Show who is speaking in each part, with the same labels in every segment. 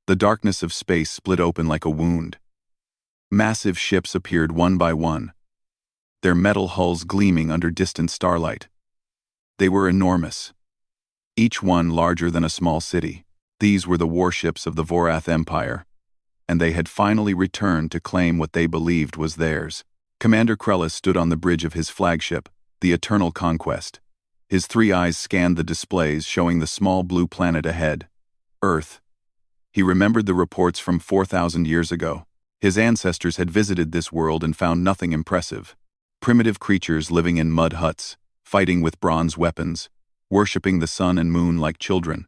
Speaker 1: The darkness of space split open like a wound. Massive ships appeared one by one, their metal hulls gleaming under distant starlight. They were enormous, each one larger than a small city. These were the warships of the Vorath Empire, and they had finally returned to claim what they believed was theirs. Commander Krellis stood on the bridge of his flagship, the Eternal Conquest. His three eyes scanned the displays showing the small blue planet ahead, Earth. He remembered the reports from 4,000 years ago. His ancestors had visited this world and found nothing impressive. Primitive creatures living in mud huts, fighting with bronze weapons, worshipping the sun and moon like children.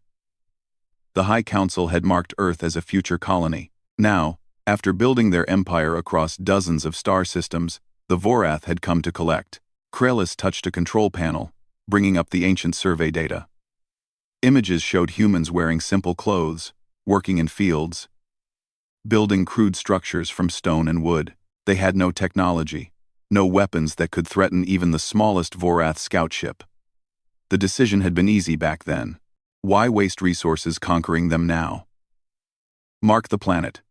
Speaker 1: The High Council had marked Earth as a future colony. Now, after building their empire across dozens of star systems, the Vorath had come to collect. Krellis touched a control panel, bringing up the ancient survey data. Images showed humans wearing simple clothes, working in fields, building crude structures from stone and wood. They had no technology, no weapons that could threaten even the smallest Vorath scout ship. The decision had been easy back then. Why waste resources conquering them now? Mark the planet.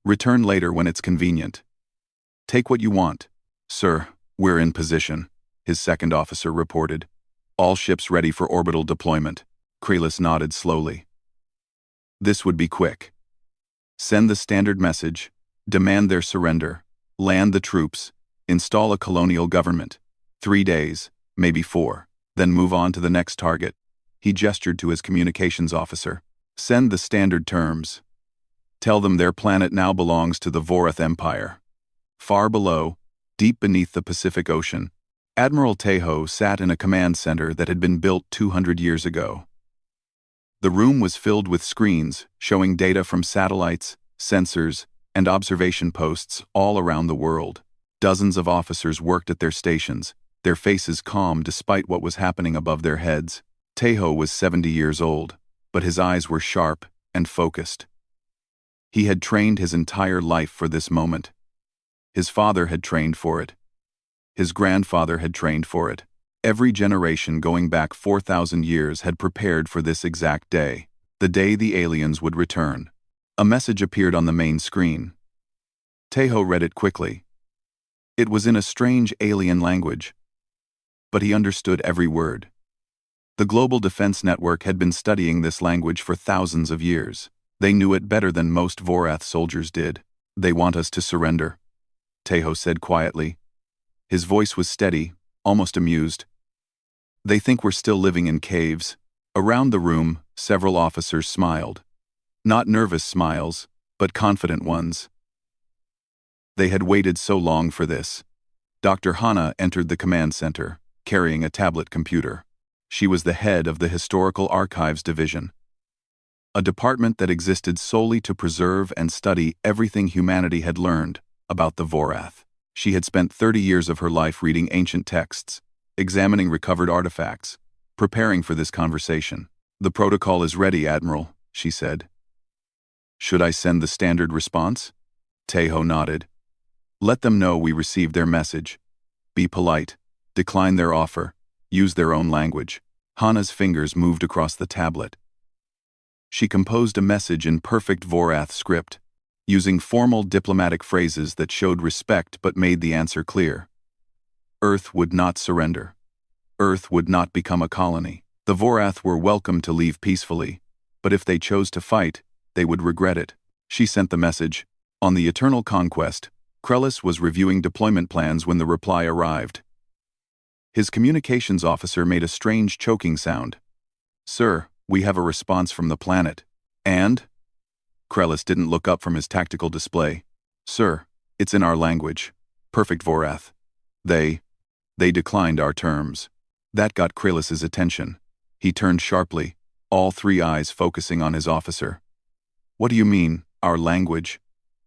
Speaker 1: Return later when it's convenient. Take what you want. Sir, we're in position, his second officer reported. All ships ready for orbital deployment. Krellis nodded slowly. This would be quick. Send the standard message, demand their surrender, land the troops, install a colonial government. 3 days, maybe 4, then move on to the next target. He gestured to his communications officer. Send the standard terms. Tell them their planet now belongs to the Vorath Empire. Far below, deep beneath the Pacific Ocean, Admiral Tejo sat in a command center that had been built 200 years ago. The room was filled with screens showing data from satellites, sensors, and observation posts all around the world. Dozens of officers worked at their stations, their faces calm despite what was happening above their heads. Tejo was 70 years old, but his eyes were sharp and focused. He had trained his entire life for this moment. His father had trained for it. His grandfather had trained for it. Every generation going back 4,000 years had prepared for this exact day, the day the aliens would return. A message appeared on the main screen. Tejo read it quickly. It was in a strange alien language, but he understood every word. The Global Defense Network had been studying this language for thousands of years. They knew it better than most Vorath soldiers did. They want us to surrender, Tejo said quietly. His voice was steady, almost amused. They think we're still living in caves. Around the room, several officers smiled. Not nervous smiles, but confident ones. They had waited so long for this. Dr. Hana entered the command center, carrying a tablet computer. She was the head of the Historical Archives Division, a department that existed solely to preserve and study everything humanity had learned about the Vorath. She had spent 30 years of her life reading ancient texts, examining recovered artifacts, preparing for this conversation. The protocol is ready, Admiral, she said. Should I send the standard response? Tejo nodded. Let them know we received their message. Be polite, decline their offer, use their own language. Hana's fingers moved across the tablet. She composed a message in perfect Vorath script, using formal diplomatic phrases that showed respect but made the answer clear. Earth would not surrender. Earth would not become a colony. The Vorath were welcome to leave peacefully, but if they chose to fight, they would regret it. She sent the message. On the Eternal Conquest, Krellis was reviewing deployment plans when the reply arrived. His communications officer made a strange choking sound. Sir, we have a response from the planet. And? Krellis didn't look up from his tactical display. Sir, it's in our language. Perfect Vorath. They declined our terms. That got Krellis's attention. He turned sharply, all three eyes focusing on his officer. What do you mean, our language?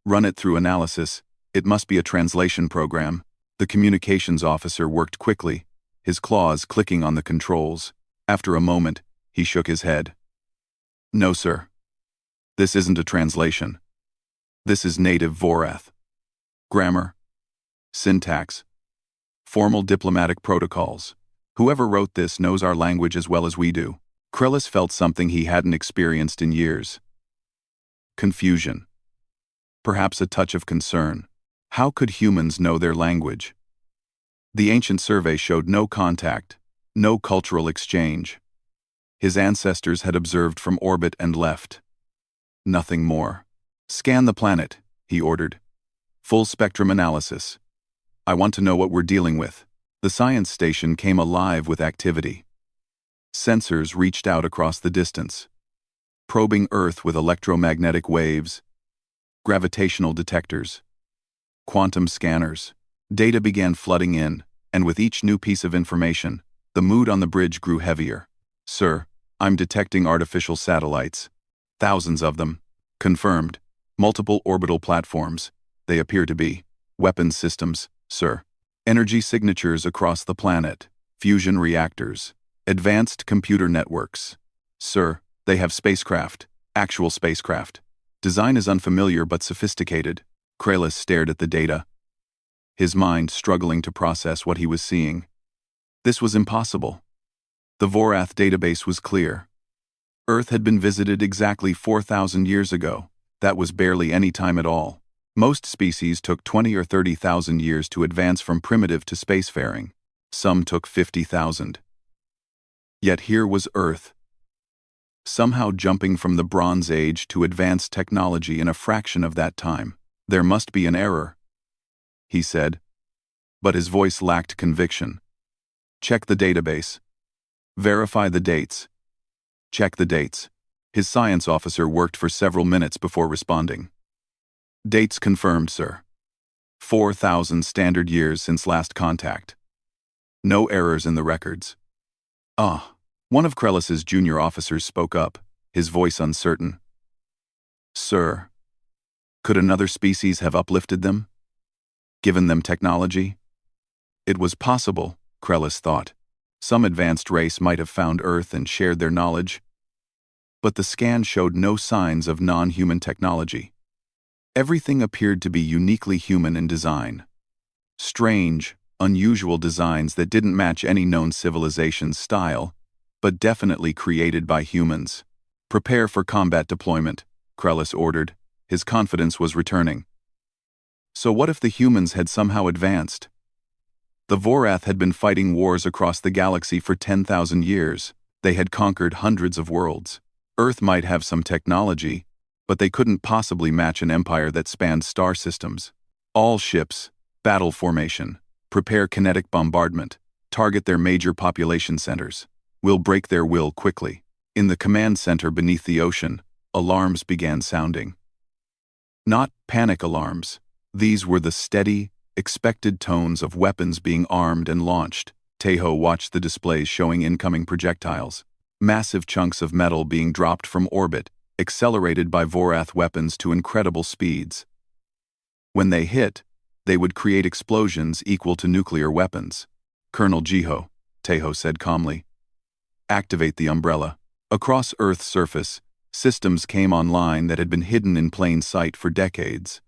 Speaker 1: Run it through analysis. It must be a translation program. The communications officer worked quickly, his claws clicking on the controls. After a moment, he shook his head. No, sir. This isn't a translation. This is native Vorath. Grammar, syntax, formal diplomatic protocols. Whoever wrote this knows our language as well as we do. Krellis felt something he hadn't experienced in years. confusion, perhaps a touch of concern. How could humans know their language? The ancient survey showed no contact, no cultural exchange. His ancestors had observed from orbit and left. Nothing more. Scan the planet, he ordered. Full spectrum analysis. I want to know what we're dealing with. The science station came alive with activity. Sensors reached out across the distance, probing Earth with electromagnetic waves, gravitational detectors, quantum scanners. Data began flooding in, and with each new piece of information, the mood on the bridge grew heavier. Sir, I'm detecting artificial satellites. Thousands of them. Confirmed. Multiple orbital platforms. They appear to be weapons systems, sir. Energy signatures across the planet. Fusion reactors. Advanced computer networks. Sir, they have spacecraft. Actual spacecraft. Design is unfamiliar but sophisticated. Kralis stared at the data, his mind struggling to process what he was seeing. This was impossible. The Vorath database was clear. Earth had been visited exactly 4,000 years ago. That was barely any time at all. Most species took 20 or 30,000 years to advance from primitive to spacefaring. Some took 50,000. Yet here was Earth, somehow jumping from the Bronze Age to advanced technology in a fraction of that time. There must be an error, he said, but his voice lacked conviction. Check the database. Verify the dates. Check the dates. His science officer worked for several minutes before responding. Dates confirmed, sir. 4,000 standard years since last contact. No errors in the records. One of Krelis's junior officers spoke up, his voice uncertain. Sir, could another species have uplifted them? Given them technology? It was possible, Krelis thought. Some advanced race might have found Earth and shared their knowledge. But the scan showed no signs of non-human technology. Everything appeared to be uniquely human in design. Strange, unusual designs that didn't match any known civilization's style, but definitely created by humans. Prepare for combat deployment, Krelis ordered. His confidence was returning. So what if the humans had somehow advanced? The Vorath had been fighting wars across the galaxy for 10,000 years. They had conquered hundreds of worlds. Earth might have some technology, but they couldn't possibly match an empire that spanned star systems. All ships, battle formation, prepare kinetic bombardment, target their major population centers. We'll break their will quickly. In the command center beneath the ocean, alarms began sounding. Not panic alarms. These were the steady, expected tones of weapons being armed and launched. Tejo watched the displays showing incoming projectiles. Massive chunks of metal being dropped from orbit, accelerated by Vorath weapons to incredible speeds. When they hit, they would create explosions equal to nuclear weapons. Colonel Jiho, Tejo said calmly. Activate the umbrella. Across Earth's surface, systems came online that had been hidden in plain sight for decades.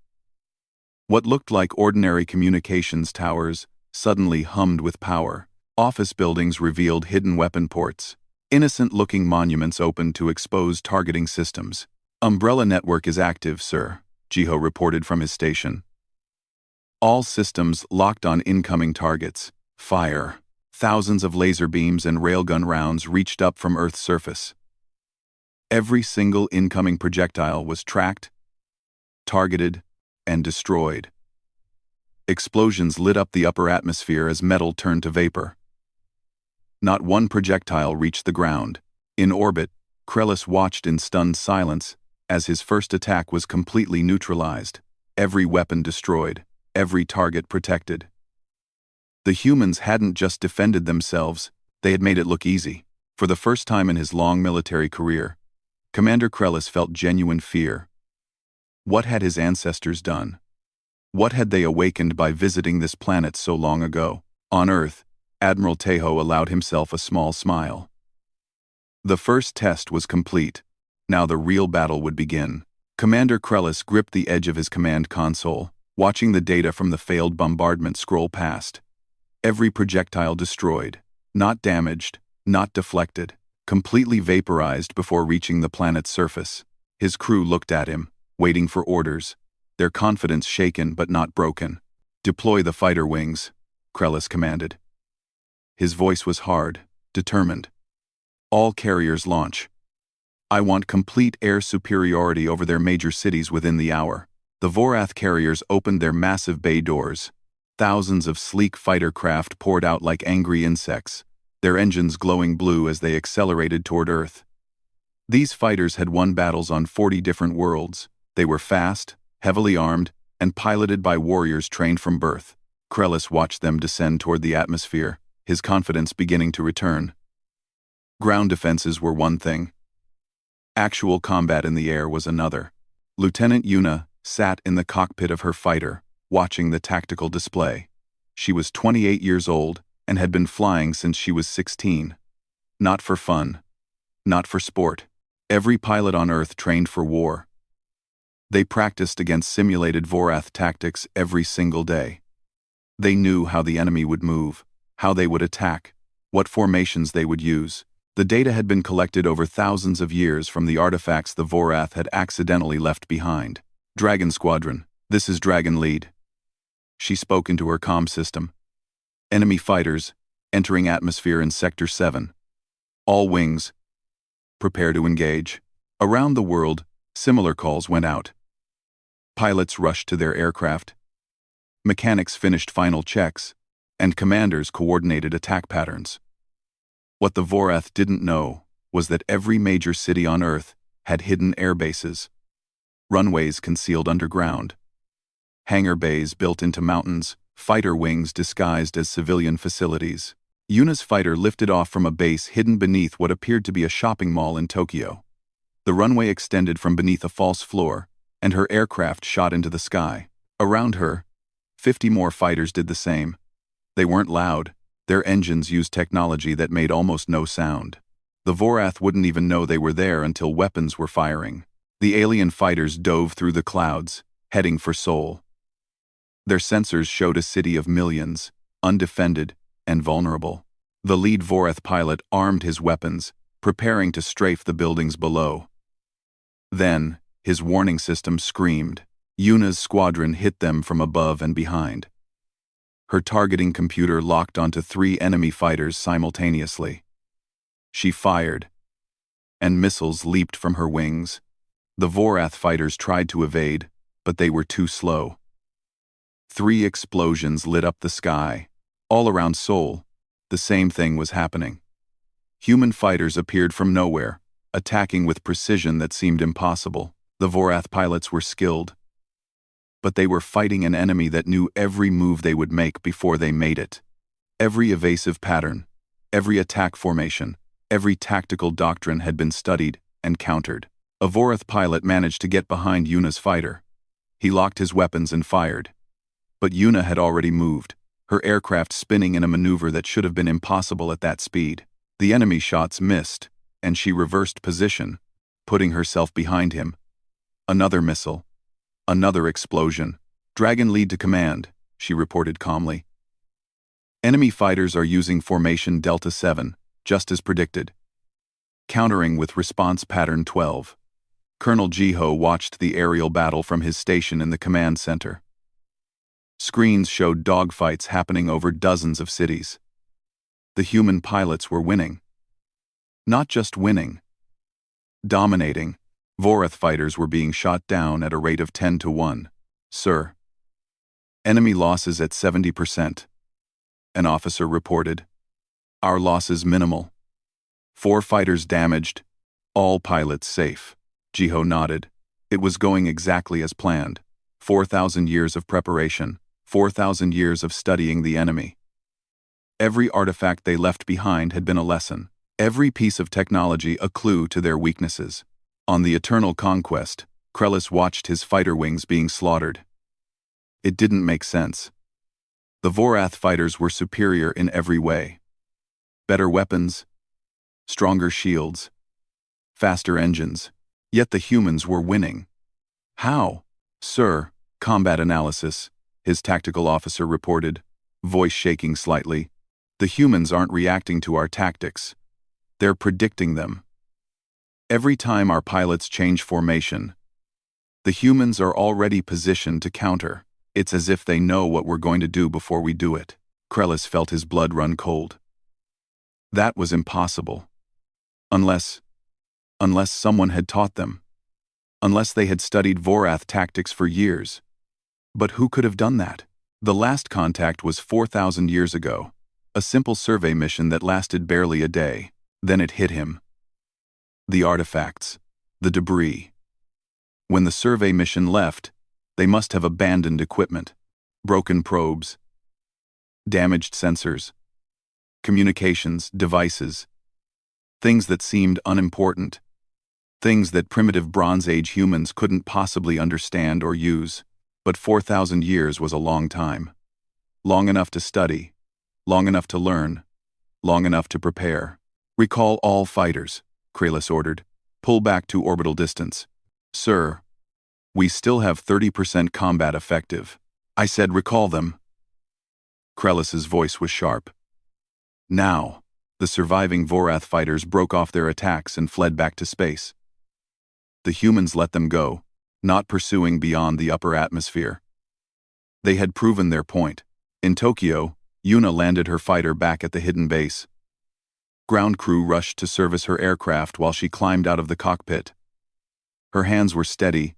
Speaker 1: What looked like ordinary communications towers suddenly hummed with power. Office buildings revealed hidden weapon ports. Innocent-looking monuments opened to expose targeting systems. Umbrella network is active, sir, Jiho reported from his station. All systems locked on incoming targets. Fire. Thousands of laser beams and railgun rounds reached up from Earth's surface. Every single incoming projectile was tracked, targeted, and destroyed. Explosions lit up the upper atmosphere as metal turned to vapor. Not one projectile reached the ground. In orbit, Krelis watched in stunned silence as his first attack was completely neutralized. Every weapon destroyed, every target protected. The humans hadn't just defended themselves, they had made it look easy. For the first time in his long military career, Commander Krelis felt genuine fear. What had his ancestors done? What had they awakened by visiting this planet so long ago? On Earth, Admiral Tejo allowed himself a small smile. The first test was complete. Now the real battle would begin. Commander Krelis gripped the edge of his command console, watching the data from the failed bombardment scroll past. Every projectile destroyed, not damaged, not deflected, completely vaporized before reaching the planet's surface. His crew looked at him, waiting for orders, their confidence shaken but not broken. "Deploy the fighter wings," Krellis commanded. His voice was hard, determined. "All carriers launch. I want complete air superiority over their major cities within the hour." The Vorath carriers opened their massive bay doors. Thousands of sleek fighter craft poured out like angry insects, their engines glowing blue as they accelerated toward Earth. These fighters had won battles on 40 different worlds. They were fast, heavily armed, and piloted by warriors trained from birth. Krellis watched them descend toward the atmosphere, his confidence beginning to return. Ground defenses were one thing. Actual combat in the air was another. Lieutenant Yuna sat in the cockpit of her fighter, watching the tactical display. She was 28 years old and had been flying since she was 16. Not for fun. Not for sport. Every pilot on Earth trained for war. They practiced against simulated Vorath tactics every single day. They knew how the enemy would move, how they would attack, what formations they would use. The data had been collected over thousands of years from the artifacts the Vorath had accidentally left behind. "Dragon Squadron, this is Dragon Lead." She spoke into her comm system. "Enemy fighters, entering atmosphere in Sector 7. All wings, prepare to engage." Around the world, similar calls went out. Pilots rushed to their aircraft. Mechanics finished final checks, and commanders coordinated attack patterns. What the Vorath didn't know was that every major city on Earth had hidden air bases, runways concealed underground, hangar bays built into mountains, fighter wings disguised as civilian facilities. Yuna's fighter lifted off from a base hidden beneath what appeared to be a shopping mall in Tokyo. The runway extended from beneath a false floor, and her aircraft shot into the sky. Around her, 50 more fighters did the same. They weren't loud. Their engines used technology that made almost no sound. The Vorath wouldn't even know they were there until weapons were firing. The alien fighters dove through the clouds, heading for Seoul. Their sensors showed a city of millions, undefended and vulnerable. The lead Vorath pilot armed his weapons, preparing to strafe the buildings below. Then, his warning system screamed. Yuna's squadron hit them from above and behind. Her targeting computer locked onto 3 enemy fighters simultaneously. She fired, and missiles leaped from her wings. The Vorath fighters tried to evade, but they were too slow. 3 explosions lit up the sky. All around Seoul, the same thing was happening. Human fighters appeared from nowhere, attacking with precision that seemed impossible. The Vorath pilots were skilled, but they were fighting an enemy that knew every move they would make before they made it. Every evasive pattern, every attack formation, every tactical doctrine had been studied and countered. A Vorath pilot managed to get behind Yuna's fighter. He locked his weapons and fired. But Yuna had already moved, her aircraft spinning in a maneuver that should have been impossible at that speed. The enemy shots missed, and she reversed position, putting herself behind him. Another missile. Another explosion. "Dragon Lead to command," she reported calmly. "Enemy fighters are using formation Delta 7, just as predicted. Countering with response pattern 12. Colonel Jiho watched the aerial battle from his station in the command center. Screens showed dogfights happening over dozens of cities. The human pilots were winning. Not just winning. Dominating. Vorath fighters were being shot down at a rate of 10 to 1. "Sir. Enemy losses at 70%. An officer reported. "Our losses minimal. 4 fighters damaged. All pilots safe." Jiho nodded. It was going exactly as planned. 4,000 years of preparation. 4,000 years of studying the enemy. Every artifact they left behind had been a lesson. Every piece of technology a clue to their weaknesses. On the Eternal Conquest, Krellis watched his fighter wings being slaughtered. It didn't make sense. The Vorath fighters were superior in every way. Better weapons, stronger shields, faster engines. Yet the humans were winning. How? "Sir, combat analysis," his tactical officer reported, voice shaking slightly. "The humans aren't reacting to our tactics. They're predicting them. Every time our pilots change formation, The humans are already positioned to counter. It's as if they know what we're going to do before we do it. Krellis felt his blood run cold. That was impossible. Unless someone had taught them. Unless they had studied Vorath tactics for years. But who could have done that? The last contact was 4,000 years ago. A simple survey mission that lasted barely a day. Then it hit him. The artifacts. The debris. When the survey mission left, they must have abandoned equipment. Broken probes. Damaged sensors. Communications, devices. Things that seemed unimportant. Things that primitive Bronze Age humans couldn't possibly understand or use. But 4,000 years was a long time. Long enough to study. Long enough to learn. Long enough to prepare. Recall all fighters, Krellis ordered. Pull back to orbital distance. Sir, we still have 30% combat effective. I said recall them. Krellis's voice was sharp. Now, the surviving Vorath fighters broke off their attacks and fled back to space. The humans let them go, not pursuing beyond the upper atmosphere. They had proven their point. In Tokyo, Yuna landed her fighter back at the hidden base. Ground crew rushed to service her aircraft while she climbed out of the cockpit. Her hands were steady,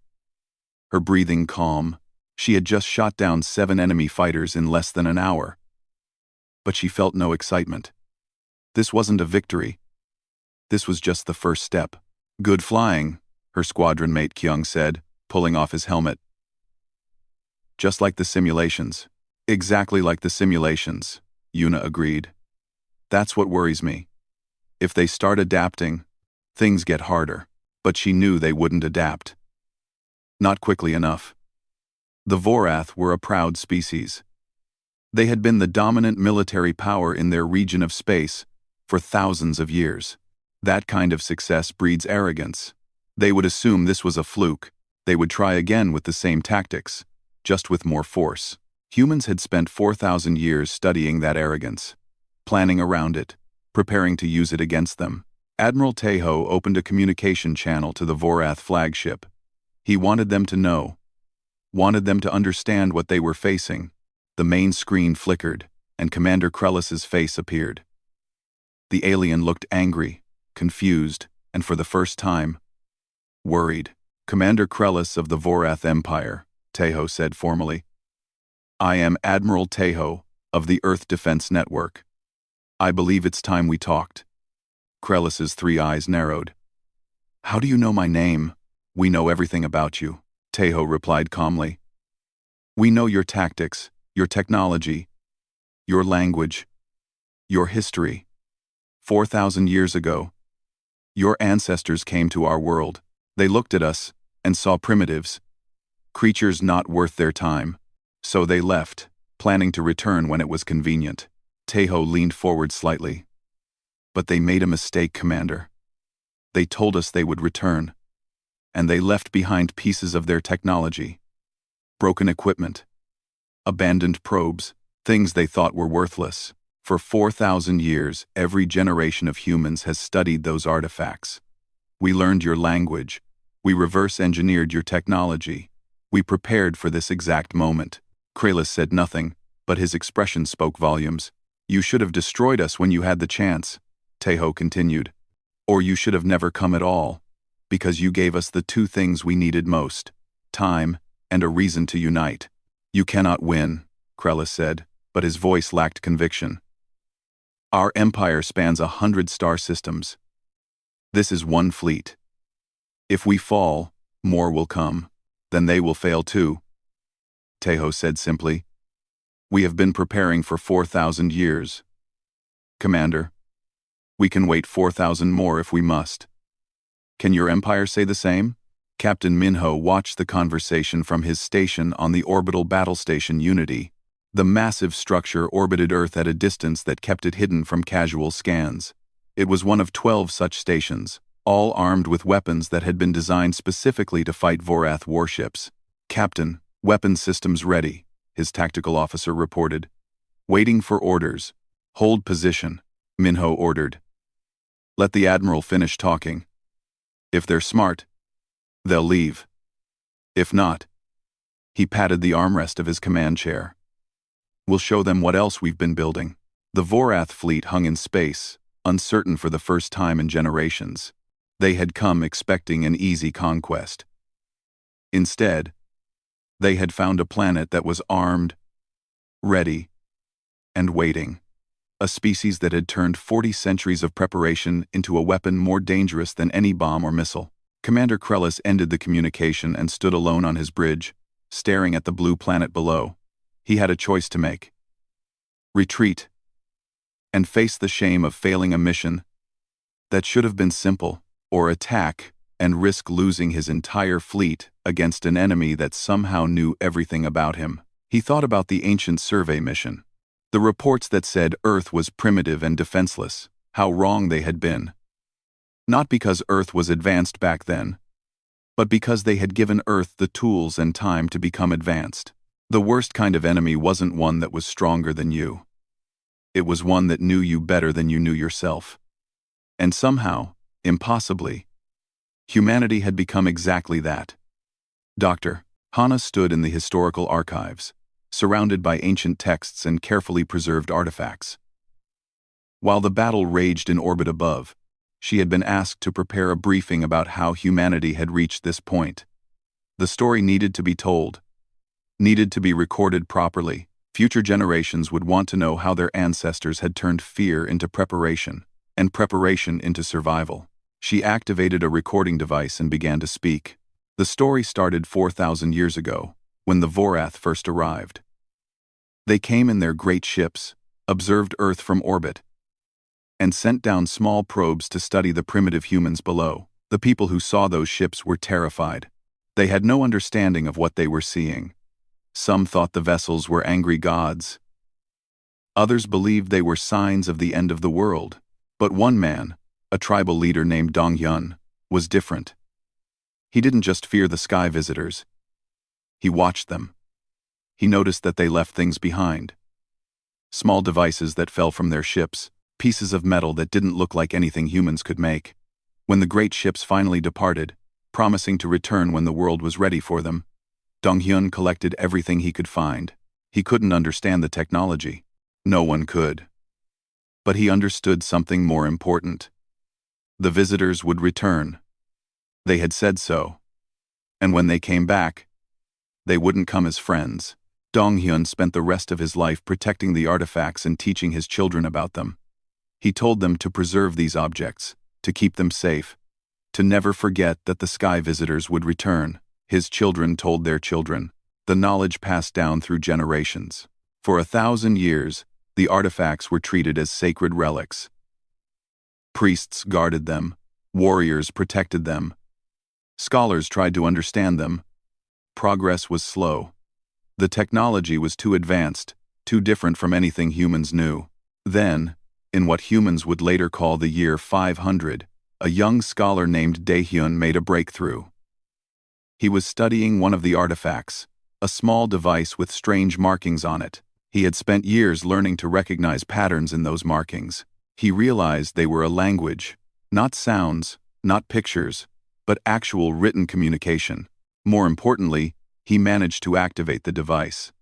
Speaker 1: her breathing calm. She had just shot down 7 enemy fighters in less than an hour. But she felt no excitement. This wasn't a victory. This was just the first step. Good flying, her squadron mate Kyung said, pulling off his helmet. Just like the simulations. Exactly like the simulations, Yuna agreed. That's what worries me. If they start adapting, things get harder. But she knew they wouldn't adapt. Not quickly enough. The Vorath were a proud species. They had been the dominant military power in their region of space for thousands of years. That kind of success breeds arrogance. They would assume this was a fluke. They would try again with the same tactics, just with more force. Humans had spent 4,000 years studying that arrogance, planning around it, preparing to use it against them. Admiral Taeho opened a communication channel to the Vorath flagship. He wanted them to know. Wanted them to understand what they were facing. The main screen flickered, and Commander Krellis's face appeared. The alien looked angry, confused, and for the first time, worried. Commander Krellis of the Vorath Empire, Taeho said formally. I am Admiral Taeho of the Earth Defense Network. I believe it's time we talked. Krellis's 3 eyes narrowed. How do you know my name? We know everything about you, Taeho replied calmly. We know your tactics, your technology, your language, your history. 4,000 years ago, your ancestors came to our world. They looked at us and saw primitives, creatures not worth their time. So they left, planning to return when it was convenient. Taeho leaned forward slightly. But they made a mistake, Commander. They told us they would return. And they left behind pieces of their technology. Broken equipment. Abandoned probes. Things they thought were worthless. For 4,000 years, every generation of humans has studied those artifacts. We learned your language. We reverse-engineered your technology. We prepared for this exact moment. Krellis said nothing, but his expression spoke volumes. You should have destroyed us when you had the chance, Taeho continued. Or you should have never come at all, because you gave us the 2 things we needed most, time and a reason to unite. You cannot win, Krellis said, but his voice lacked conviction. Our empire spans 100 star systems. This is one fleet. If we fall, more will come. Then they will fail too. Taeho said simply. We have been preparing for 4,000 years. Commander, we can wait 4,000 more if we must. Can your empire say the same? Captain Minho watched the conversation from his station on the orbital battle station Unity. The massive structure orbited Earth at a distance that kept it hidden from casual scans. It was one of 12 such stations, all armed with weapons that had been designed specifically to fight Vorath warships. Captain, weapon systems ready, his tactical officer reported. Waiting for orders. Hold position, Minho ordered. Let the Admiral finish talking. If they're smart, they'll leave. If not, he patted the armrest of his command chair. We'll show them what else we've been building. The Vorath fleet hung in space, uncertain for the first time in generations. They had come expecting an easy conquest. Instead, they had found a planet that was armed, ready, and waiting. A species that had turned 40 centuries of preparation into a weapon more dangerous than any bomb or missile. Commander Krellis ended the communication and stood alone on his bridge, staring at the blue planet below. He had a choice to make. Retreat, and face the shame of failing a mission that should have been simple, or attack and risk losing his entire fleet against an enemy that somehow knew everything about him. He thought about the ancient survey mission. The reports that said Earth was primitive and defenseless, how wrong they had been. Not because Earth was advanced back then, but because they had given Earth the tools and time to become advanced. The worst kind of enemy wasn't one that was stronger than you. It was one that knew you better than you knew yourself. And somehow, impossibly, humanity had become exactly that. Dr. Hana stood in the historical archives, surrounded by ancient texts and carefully preserved artifacts. While the battle raged in orbit above, she had been asked to prepare a briefing about how humanity had reached this point. The story needed to be told, needed to be recorded properly. Future generations would want to know how their ancestors had turned fear into preparation, and preparation into survival. She activated a recording device and began to speak. The story started 4,000 years ago, when the Vorath first arrived. They came in their great ships, observed Earth from orbit, and sent down small probes to study the primitive humans below. The people who saw those ships were terrified. They had no understanding of what they were seeing. Some thought the vessels were angry gods. Others believed they were signs of the end of the world. But one man, a tribal leader named Dong-hyun, was different. He didn't just fear the sky visitors. He watched them. He noticed that they left things behind. Small devices that fell from their ships, pieces of metal that didn't look like anything humans could make. When the great ships finally departed, promising to return when the world was ready for them, Dong-hyun collected everything he could find. He couldn't understand the technology. No one could. But he understood something more important. The visitors would return. They had said so. And when they came back, they wouldn't come as friends. Dong-hyun spent the rest of his life protecting the artifacts and teaching his children about them. He told them to preserve these objects, to keep them safe, to never forget that the sky visitors would return. His children told their children. The knowledge passed down through generations. For 1,000 years, the artifacts were treated as sacred relics. Priests guarded them, warriors protected them. Scholars tried to understand them. Progress was slow. The technology was too advanced, too different from anything humans knew. Then, in what humans would later call the year 500, a young scholar named Daehyun made a breakthrough. He was studying one of the artifacts, a small device with strange markings on it. He had spent years learning to recognize patterns in those markings. He realized they were a language, not sounds, not pictures, but actual written communication. More importantly, he managed to activate the device.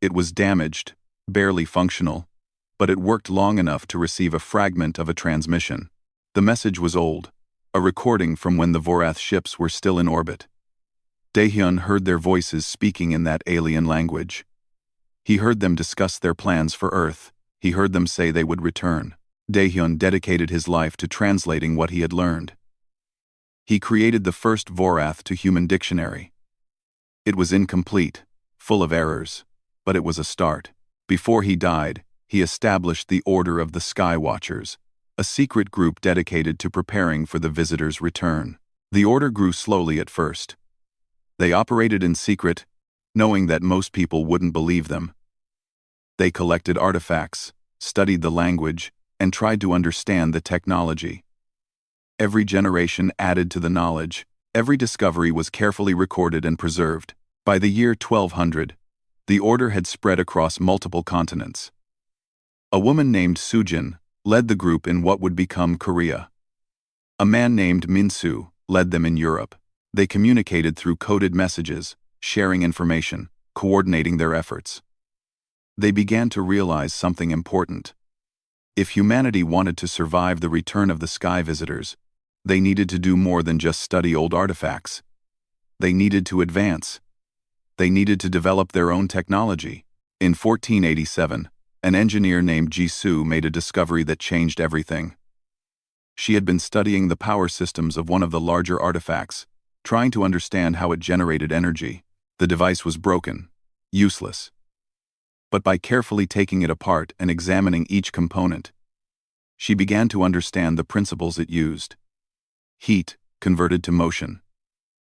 Speaker 1: It was damaged, barely functional, but it worked long enough to receive a fragment of a transmission. The message was old, a recording from when the Vorath ships were still in orbit. Daehyun heard their voices speaking in that alien language. He heard them discuss their plans for Earth. He heard them say they would return. Daehyun dedicated his life to translating what he had learned. He created the first Vorath to human dictionary. It was incomplete, full of errors, but it was a start. Before he died, he established the Order of the Sky Watchers, a secret group dedicated to preparing for the visitors' return. The order grew slowly at first. They operated in secret, knowing that most people wouldn't believe them. They collected artifacts, studied the language, and tried to understand the technology. Every generation added to the knowledge. Every discovery was carefully recorded and preserved. By the year 1200, the order had spread across multiple continents. A woman named Sujin led the group in what would become Korea. A man named Minsu led them in Europe. They communicated through coded messages, sharing information, coordinating their efforts. They began to realize something important. If humanity wanted to survive the return of the sky visitors, they needed to do more than just study old artifacts. They needed to advance. They needed to develop their own technology. In 1487, an engineer named Jisoo made a discovery that changed everything. She had been studying the power systems of one of the larger artifacts, trying to understand how it generated energy. The device was broken, useless. But by carefully taking it apart and examining each component, she began to understand the principles it used. Heat converted to motion.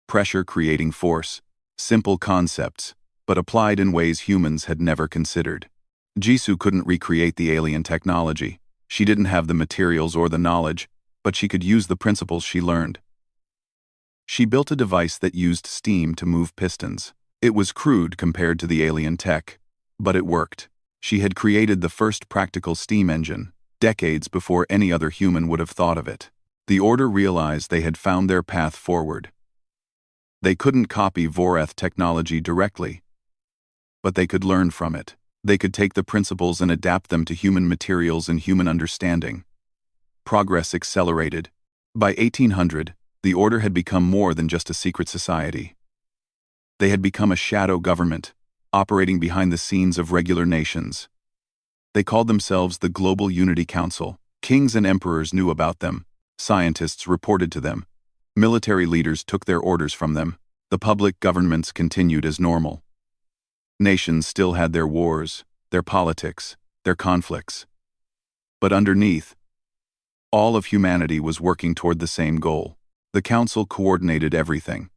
Speaker 1: Pressure creating force. Simple concepts, but applied in ways humans had never considered. Jisoo couldn't recreate the alien technology. She didn't have the materials or the knowledge, but she could use the principles she learned. She built a device that used steam to move pistons. It was crude compared to the alien tech, but it worked. She had created the first practical steam engine, decades before any other human would have thought of it. The Order realized they had found their path forward. They couldn't copy Vorath technology directly, but they could learn from it. They could take the principles and adapt them to human materials and human understanding. Progress accelerated. By 1800, the Order had become more than just a secret society. They had become a shadow government, operating behind the scenes of regular nations. They called themselves the Global Unity Council. Kings and emperors knew about them. Scientists reported to them. Military leaders took their orders from them. The public governments continued as normal. Nations still had their wars, their politics, their conflicts. But underneath, all of humanity was working toward the same goal. The council coordinated everything.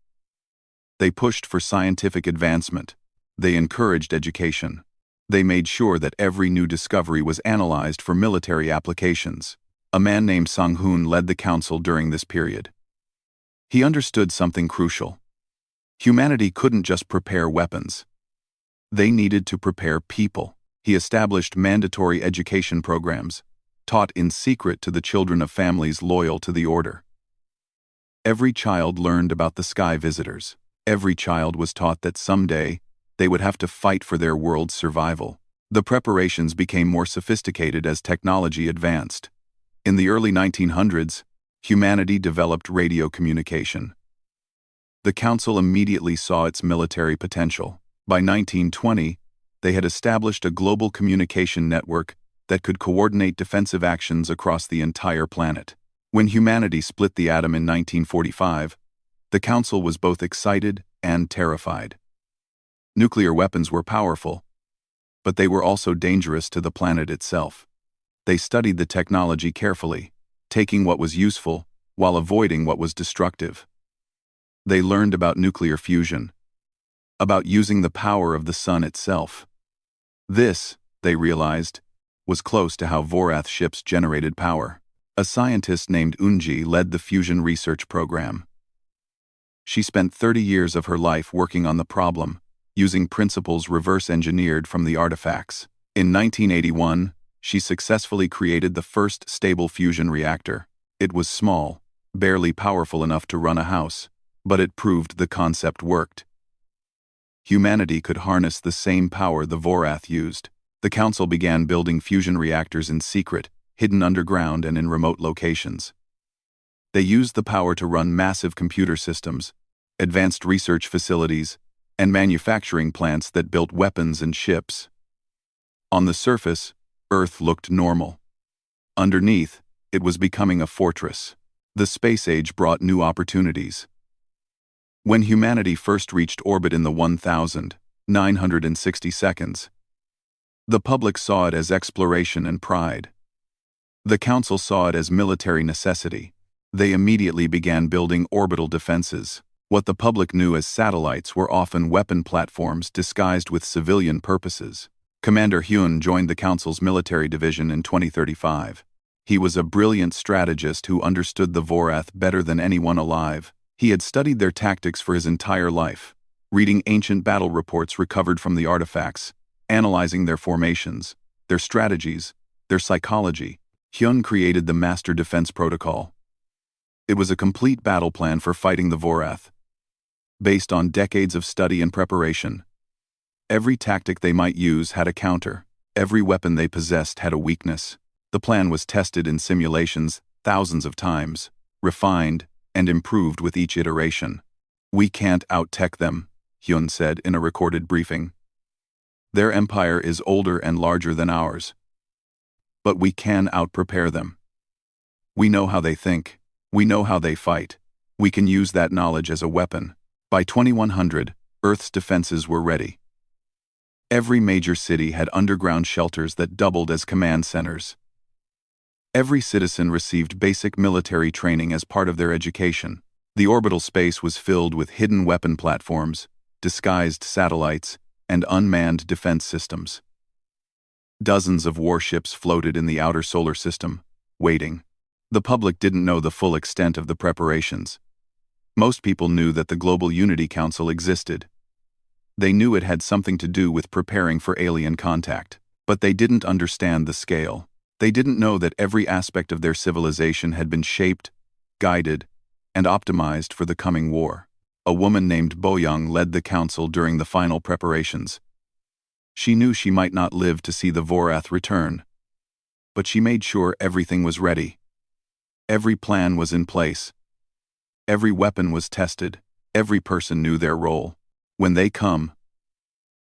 Speaker 1: They pushed for scientific advancement. They encouraged education. They made sure that every new discovery was analyzed for military applications. A man named Sang-hoon led the council during this period. He understood something crucial. Humanity couldn't just prepare weapons. They needed to prepare people. He established mandatory education programs, taught in secret to the children of families loyal to the Order. Every child learned about the sky visitors. Every child was taught that someday they would have to fight for their world's survival. The preparations became more sophisticated as technology advanced. In the early 1900s, humanity developed radio communication. The council immediately saw its military potential. By 1920, they had established a global communication network that could coordinate defensive actions across the entire planet. When humanity split the atom in 1945, the council was both excited and terrified. Nuclear weapons were powerful, but they were also dangerous to the planet itself. They studied the technology carefully, taking what was useful while avoiding what was destructive. They learned about nuclear fusion, about using the power of the sun itself. This, they realized, was close to how Vorath ships generated power. A scientist named Unji led the fusion research program. She spent 30 years of her life working on the problem, using principles reverse-engineered from the artifacts. In 1981, she successfully created the first stable fusion reactor. It was small, barely powerful enough to run a house, but it proved the concept worked. Humanity could harness the same power the Vorath used. The council began building fusion reactors in secret, hidden underground and in remote locations. They used the power to run massive computer systems, advanced research facilities, and manufacturing plants that built weapons and ships. On the surface, Earth looked normal. Underneath, it was becoming a fortress. The space age brought new opportunities. When humanity first reached orbit in the 1,960 seconds, the public saw it as exploration and pride. The council saw it as military necessity. They immediately began building orbital defenses. What the public knew as satellites were often weapon platforms disguised with civilian purposes. Commander Hyun joined the council's military division in 2035. He was a brilliant strategist who understood the Vorath better than anyone alive. He had studied their tactics for his entire life, reading ancient battle reports recovered from the artifacts, analyzing their formations, their strategies, their psychology. Hyun created the Master Defense Protocol. It was a complete battle plan for fighting the Vorath. based on decades of study and preparation. Every tactic they might use had a counter. Every weapon they possessed had a weakness. The plan was tested in simulations thousands of times, refined and improved with each iteration. "We can't out-tech them," Hyun said in a recorded briefing. "Their empire is older and larger than ours. But we can out-prepare them. We know how they think. We know how they fight. We can use that knowledge as a weapon." By 2100, Earth's defenses were ready. Every major city had underground shelters that doubled as command centers. Every citizen received basic military training as part of their education. The orbital space was filled with hidden weapon platforms, disguised satellites, and unmanned defense systems. Dozens of warships floated in the outer solar system, waiting. The public didn't know the full extent of the preparations. Most people knew that the Global Unity Council existed. They knew it had something to do with preparing for alien contact, but they didn't understand the scale. They didn't know that every aspect of their civilization had been shaped, guided, and optimized for the coming war. A woman named Bo Young led the council during the final preparations. She knew she might not live to see the Vorath return, but she made sure everything was ready. Every plan was in place. Every weapon was tested. Every person knew their role. "When they come,"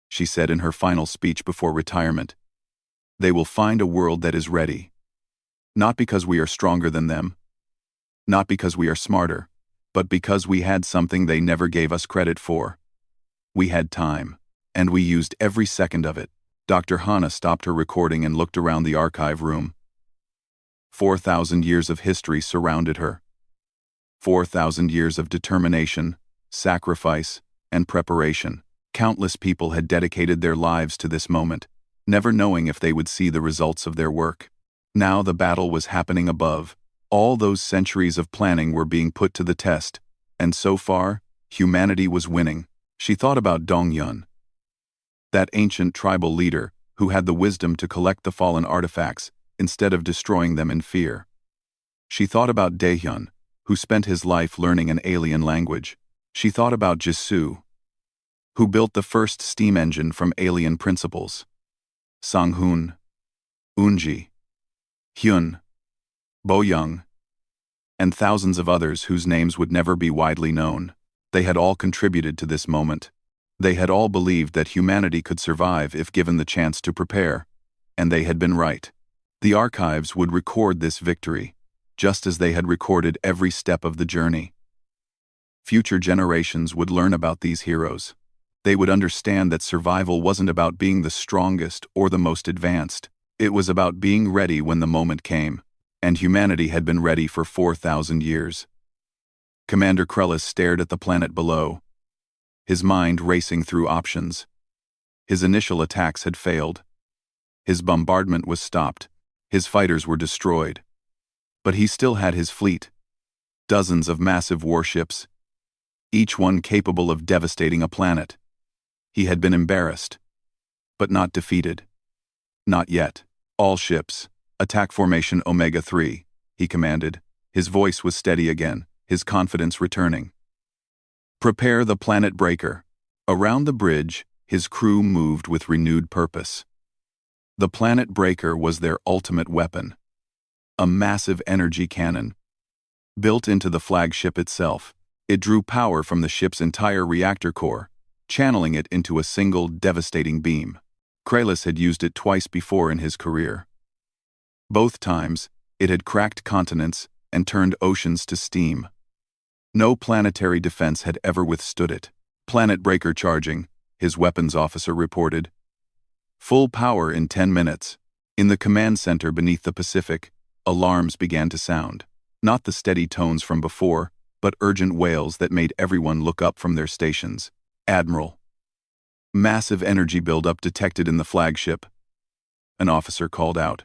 Speaker 1: she said in her final speech before retirement, "they will find a world that is ready. Not because we are stronger than them, not because we are smarter, but because we had something they never gave us credit for. We had time, and we used every second of it." Dr. Hana stopped her recording and looked around the archive room. 4,000 years of history surrounded her. 4,000 years of determination, sacrifice, and preparation. Countless people had dedicated their lives to this moment, never knowing if they would see the results of their work. Now the battle was happening above. All those centuries of planning were being put to the test, and so far, humanity was winning. She thought about Dongyun, that ancient tribal leader who had the wisdom to collect the fallen artifacts instead of destroying them in fear. She thought about Daehyun, who spent his life learning an alien language. She thought about Jisoo, who built the first steam engine from alien principles. Sang-hoon, Eunji, Hyun, Bo Young, and thousands of others whose names would never be widely known. They had all contributed to this moment. They had all believed that humanity could survive if given the chance to prepare, and they had been right. The archives would record this victory, just as they had recorded every step of the journey. Future generations would learn about these heroes. They would understand that survival wasn't about being the strongest or the most advanced. It was about being ready when the moment came, and humanity had been ready for 4,000 years. Commander Krellis stared at the planet below, his mind racing through options. His initial attacks had failed. His bombardment was stopped. His fighters were destroyed. But he still had his fleet. Dozens of massive warships, each one capable of devastating a planet. He had been embarrassed, but not defeated. Not yet. "All ships, attack formation Omega-3, he commanded. His voice was steady again, his confidence returning. "Prepare the planet breaker." Around the bridge, his crew moved with renewed purpose. The planet breaker was their ultimate weapon. A massive energy cannon. Built into the flagship itself, it drew power from the ship's entire reactor core, channeling it into a single devastating beam. Krellis had used it twice before in his career. Both times, it had cracked continents and turned oceans to steam. No planetary defense had ever withstood it. "Planet breaker charging," his weapons officer reported. "Full power in 10 minutes. In the command center beneath the Pacific, alarms began to sound. Not the steady tones from before, but urgent wails that made everyone look up from their stations. "Admiral." "Massive energy buildup detected in the flagship," an officer called out.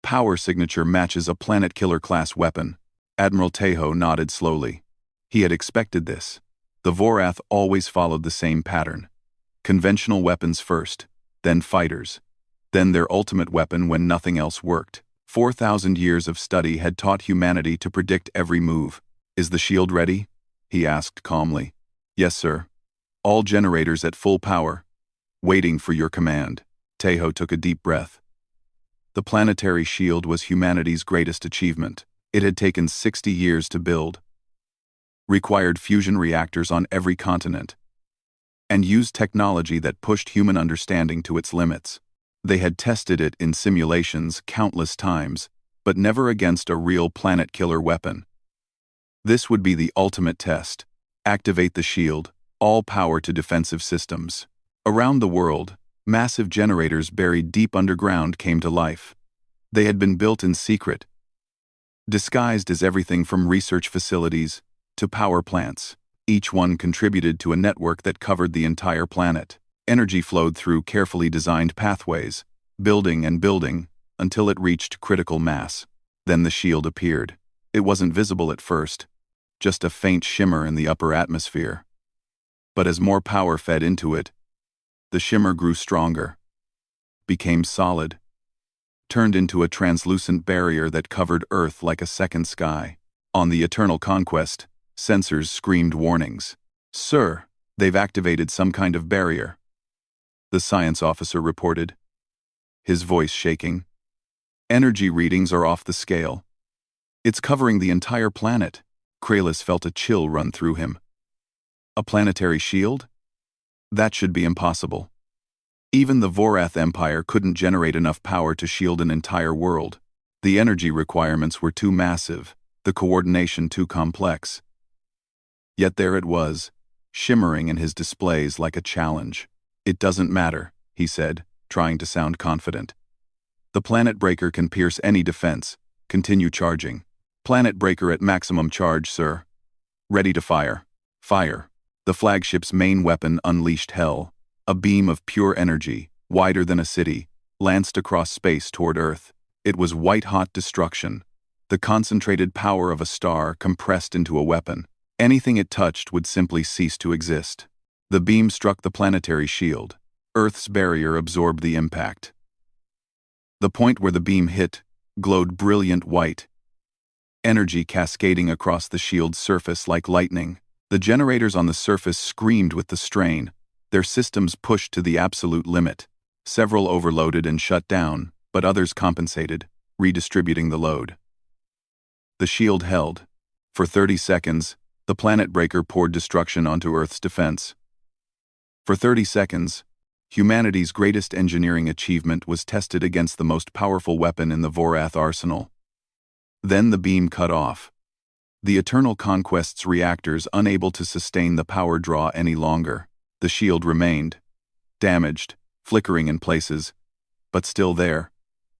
Speaker 1: "Power signature matches a planet killer class weapon." Admiral Tejo nodded slowly. He had expected this. The Vorath always followed the same pattern. Conventional weapons first, then fighters, then their ultimate weapon when nothing else worked. 4,000 years of study had taught humanity to predict every move. "Is the shield ready?" he asked calmly. Yes, sir. All generators at full power. Waiting for your command. Tejo took a deep breath. The planetary shield was humanity's greatest achievement. It had taken 60 years to build, required fusion reactors on every continent, and used technology that pushed human understanding to its limits. They had tested it in simulations countless times, but never against a real planet-killer weapon. This would be the ultimate test. Activate the shield, all power to defensive systems. Around the world, massive generators buried deep underground came to life. They had been built in secret, disguised as everything from research facilities to power plants. Each one contributed to a network that covered the entire planet. Energy flowed through carefully designed pathways, building and building, until it reached critical mass. Then the shield appeared. It wasn't visible at first, just a faint shimmer in the upper atmosphere. But as more power fed into it, the shimmer grew stronger, became solid, turned into a translucent barrier that covered Earth like a second sky. On the Eternal Conquest, sensors screamed warnings. "Sir, they've activated some kind of barrier," the science officer reported, his voice shaking. "Energy readings are off the scale. It's covering the entire planet." Kralis felt a chill run through him. A planetary shield? That should be impossible. Even the Vorath Empire couldn't generate enough power to shield an entire world. The energy requirements were too massive, the coordination too complex. Yet there it was, shimmering in his displays like a challenge. "It doesn't matter," he said, trying to sound confident. "The planet breaker can pierce any defense. Continue charging." "Planet breaker at maximum charge, sir." "Ready to fire." Fire. The flagship's main weapon unleashed hell. A beam of pure energy, wider than a city, lanced across space toward Earth. It was white-hot destruction, the concentrated power of a star compressed into a weapon. Anything it touched would simply cease to exist. The beam struck the planetary shield. Earth's barrier absorbed the impact. The point where the beam hit glowed brilliant white, energy cascading across the shield's surface like lightning. The generators on the surface screamed with the strain, their systems pushed to the absolute limit. Several overloaded and shut down, but others compensated, redistributing the load. The shield held. For 30 seconds, the planet breaker poured destruction onto Earth's defense. For 30 seconds, humanity's greatest engineering achievement was tested against the most powerful weapon in the Vorath arsenal. Then the beam cut off. The Eternal Conquest's reactors unable to sustain the power draw any longer. The shield remained, damaged, flickering in places, but still there,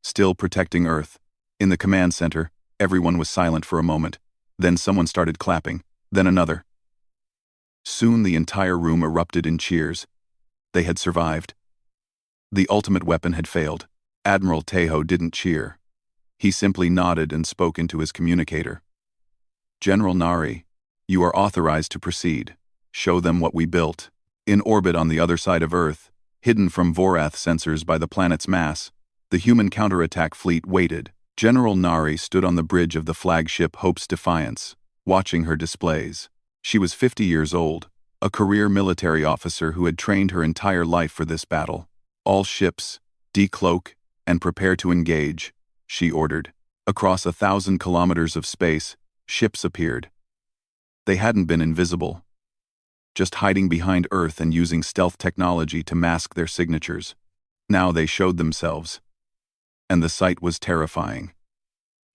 Speaker 1: still protecting Earth. In the command center, everyone was silent for a moment. Then someone started clapping, then another. Soon the entire room erupted in cheers. They had survived. The ultimate weapon had failed. Admiral Tejo didn't cheer. He simply nodded and spoke into his communicator. "General Nari, you are authorized to proceed. Show them what we built." In orbit on the other side of Earth, hidden from Vorath sensors by the planet's mass, the human counterattack fleet waited. General Nari stood on the bridge of the flagship Hope's Defiance, watching her displays. She was 50 years old, a career military officer who had trained her entire life for this battle. "All ships, decloak, and prepare to engage," she ordered. Across 1,000 kilometers of space, ships appeared. They hadn't been invisible, just hiding behind Earth and using stealth technology to mask their signatures. Now they showed themselves, and the sight was terrifying.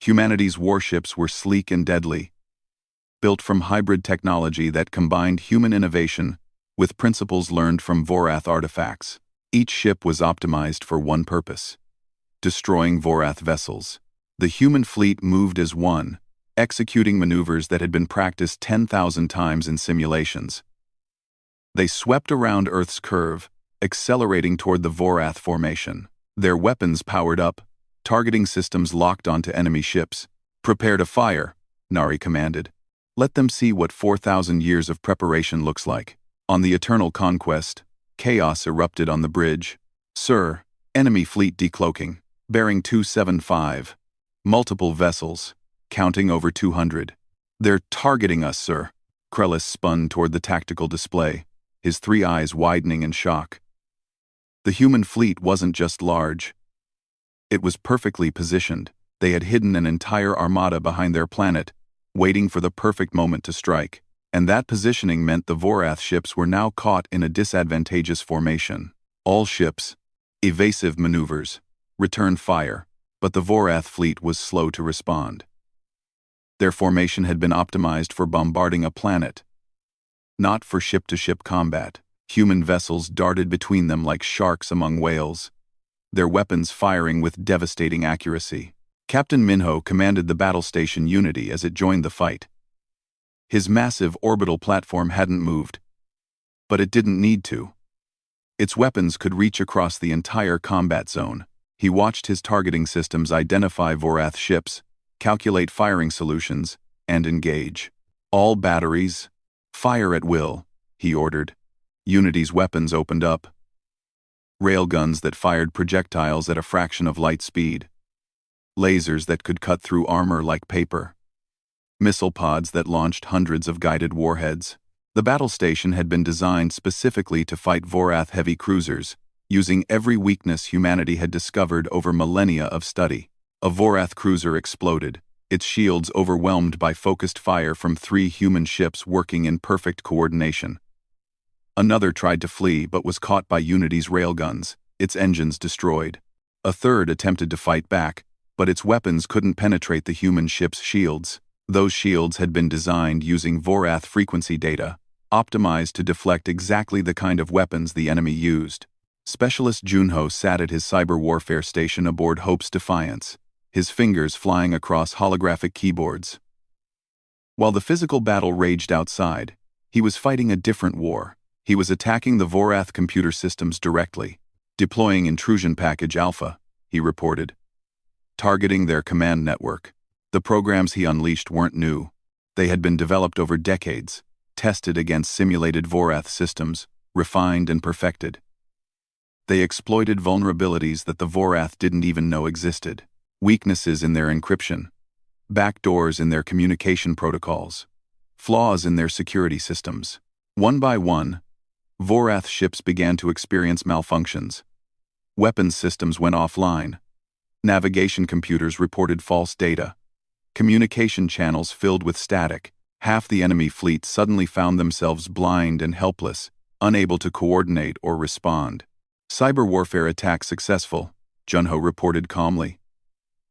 Speaker 1: Humanity's warships were sleek and deadly, built from hybrid technology that combined human innovation with principles learned from Vorath artifacts. Each ship was optimized for one purpose: destroying Vorath vessels. The human fleet moved as one, executing maneuvers that had been practiced 10,000 times in simulations. They swept around Earth's curve, accelerating toward the Vorath formation. Their weapons powered up, targeting systems locked onto enemy ships. "Prepare to fire," Nari commanded. "Let them see what 4,000 years of preparation looks like." On the Eternal Conquest, chaos erupted on the bridge. "Sir, enemy fleet decloaking. Bearing 275. Multiple vessels, counting over 200. They're targeting us, sir." Krellis spun toward the tactical display, his three eyes widening in shock. The human fleet wasn't just large. It was perfectly positioned. They had hidden an entire armada behind their planet, waiting for the perfect moment to strike. And that positioning meant the Vorath ships were now caught in a disadvantageous formation. All ships, evasive maneuvers, returned fire, but the Vorath fleet was slow to respond. Their formation had been optimized for bombarding a planet, not for ship-to-ship combat. Human vessels darted between them like sharks among whales, their weapons firing with devastating accuracy. Captain Minho commanded the battle station Unity as it joined the fight. His massive orbital platform hadn't moved, but it didn't need to. Its weapons could reach across the entire combat zone. He watched his targeting systems identify Vorath ships, calculate firing solutions, and engage. All batteries, fire at will, he ordered. Unity's weapons opened up. Railguns that fired projectiles at a fraction of light speed. Lasers that could cut through armor like paper. Missile pods that launched hundreds of guided warheads. The battle station had been designed specifically to fight Vorath heavy cruisers, using every weakness humanity had discovered over millennia of study. A Vorath cruiser exploded, its shields overwhelmed by focused fire from 3 human ships working in perfect coordination. Another tried to flee but was caught by Unity's railguns, its engines destroyed. A third attempted to fight back, but its weapons couldn't penetrate the human ship's shields. Those shields had been designed using Vorath frequency data, optimized to deflect exactly the kind of weapons the enemy used. Specialist Junho sat at his cyber warfare station aboard Hope's Defiance, his fingers flying across holographic keyboards. While the physical battle raged outside, he was fighting a different war. He was attacking the Vorath computer systems directly, deploying Intrusion Package Alpha, he reported. Targeting their command network. The programs he unleashed weren't new. They had been developed over decades, tested against simulated Vorath systems, refined and perfected. They exploited vulnerabilities that the Vorath didn't even know existed. Weaknesses in their encryption, backdoors in their communication protocols, flaws in their security systems. One by one, Vorath ships began to experience malfunctions. Weapons systems went offline. Navigation computers reported false data. Communication channels filled with static. Half the enemy fleet suddenly found themselves blind and helpless, unable to coordinate or respond. Cyber warfare attack successful, Junho reported calmly.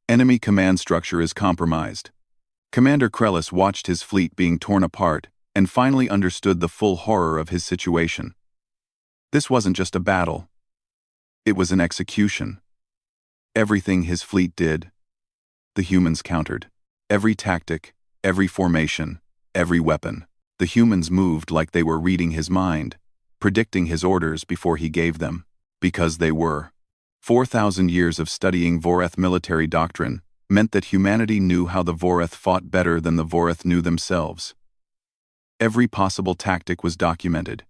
Speaker 1: Enemy command structure is compromised. Commander Krellis watched his fleet being torn apart and finally understood the full horror of his situation. This wasn't just a battle. It was an execution. Everything his fleet did, the humans countered. Every tactic, every formation, every weapon. The humans moved like they were reading his mind, predicting his orders before he gave them. Because they were. 4,000 years of studying Vorath military doctrine meant that humanity knew how the Vorath fought better than the Vorath knew themselves. Every possible tactic was documented.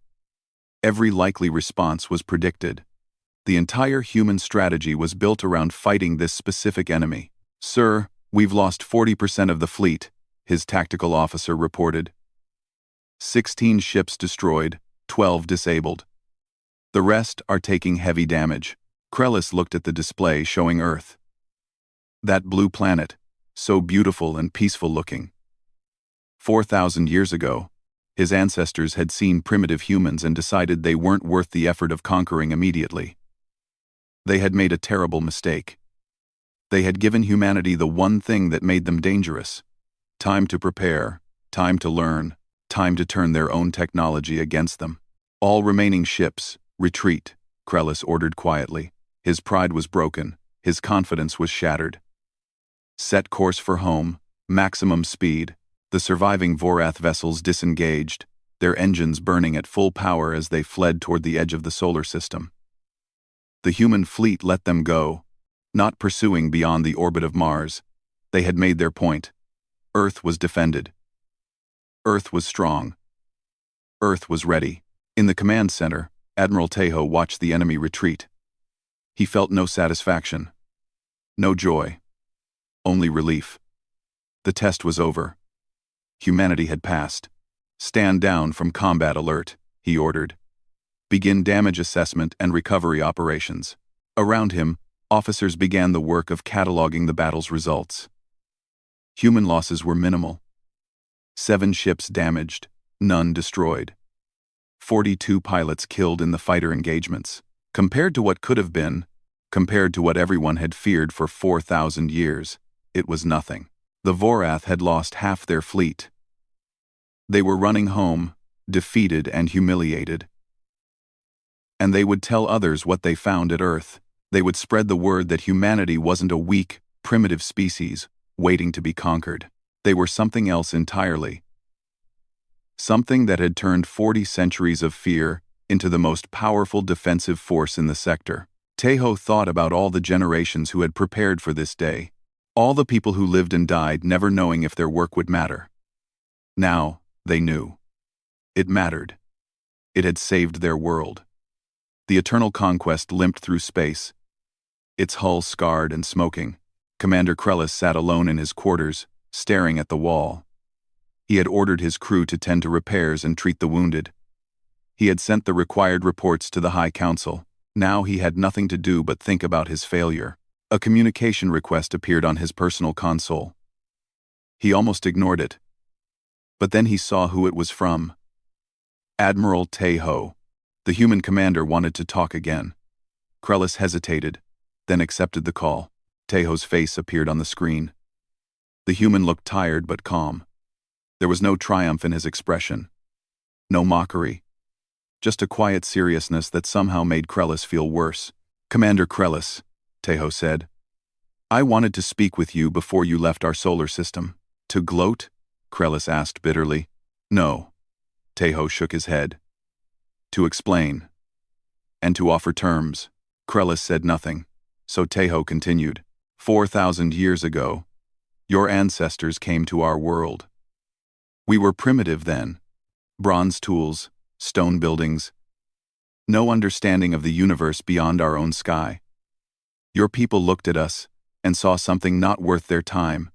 Speaker 1: Every likely response was predicted. The entire human strategy was built around fighting this specific enemy. "Sir, we've lost 40% of the fleet," his tactical officer reported. 16 ships destroyed, 12 disabled. The rest are taking heavy damage. Krellis looked at the display showing Earth. That blue planet, so beautiful and peaceful looking. 4,000 years ago, his ancestors had seen primitive humans and decided they weren't worth the effort of conquering immediately. They had made a terrible mistake. They had given humanity the one thing that made them dangerous. Time to prepare, time to learn, time to turn their own technology against them. All remaining ships, retreat, Krellis ordered quietly. His pride was broken, his confidence was shattered. Set course for home, maximum speed. The surviving Vorath vessels disengaged, their engines burning at full power as they fled toward the edge of the solar system. The human fleet let them go, not pursuing beyond the orbit of Mars. They had made their point. Earth was defended. Earth was strong. Earth was ready. In the command center, Admiral Tejo watched the enemy retreat. He felt no satisfaction. No joy. Only relief. The test was over. Humanity had passed. "Stand down from combat alert," he ordered. "Begin damage assessment and recovery operations." Around him, officers began the work of cataloging the battle's results. Human losses were minimal. 7 ships damaged, none destroyed. 42 pilots killed in the fighter engagements. Compared to what could have been, compared to what everyone had feared for 4,000 years, it was nothing. The Vorath had lost half their fleet. They were running home, defeated and humiliated. And they would tell others what they found at Earth. They would spread the word that humanity wasn't a weak, primitive species waiting to be conquered. They were something else entirely. Something that had turned 40 centuries of fear into the most powerful defensive force in the sector. Tejo thought about all the generations who had prepared for this day. All the people who lived and died never knowing if their work would matter. Now, they knew. It mattered. It had saved their world. The Eternal Conquest limped through space, its hull scarred and smoking. Commander Krellis sat alone in his quarters, staring at the wall. He had ordered his crew to tend to repairs and treat the wounded. He had sent the required reports to the High Council. Now he had nothing to do but think about his failure. A communication request appeared on his personal console. He almost ignored it. But then he saw who it was from. Admiral Tejo. The human commander wanted to talk again. Krellis hesitated, then accepted the call. Tejo's face appeared on the screen. The human looked tired but calm. There was no triumph in his expression. No mockery. Just a quiet seriousness that somehow made Krellis feel worse. "Commander Krellis," Tejo said, "I wanted to speak with you before you left our solar system." "To gloat?" Krellis asked bitterly. "No." Tejo shook his head. "To explain. And to offer terms." Krellis said nothing, so Tejo continued. 4,000 years ago, your ancestors came to our world. We were primitive then. Bronze tools, stone buildings. No understanding of the universe beyond our own sky. Your people looked at us and saw something not worth their time.